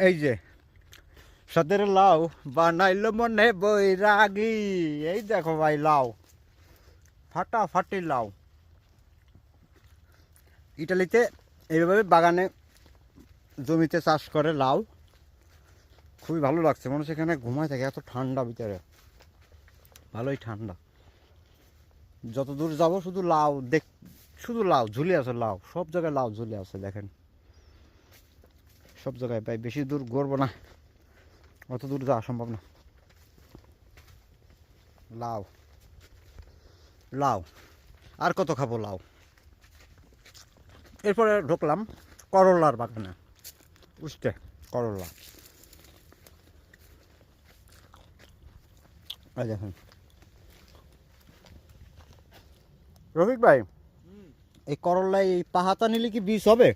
এই যে সাদের লাউ বানাইলো মনে বৈরাগী। এই দেখো ভাই লাউ, ফাটাফাটি লাউ। ইটালিতে এইভাবে বাগানে জমিতে চাষ করে লাউ। খুবই ভালো লাগছে, মানুষ এখানে ঘুমায় থাকে, এত ঠান্ডা ভিতরে, ভালোই ঠান্ডা। যত দূর যাবো শুধু লাউ শুধু লাউ ঝুলে আছে, লাউ সব জায়গায় লাউ ঝুলে আছে দেখেন, সব জায়গায়। ভাই বেশি দূর ঘুরবো না, অত দূর যাওয়া সম্ভব না। লাউ লাউ আর কত খাবো লাউ। এরপরে ঢুকলাম করলার বাগানে, উঠতে করলা। এই দেখেন রফিক ভাই, এই করলায় এই পাহাতা নিলে কি বীজ হবে?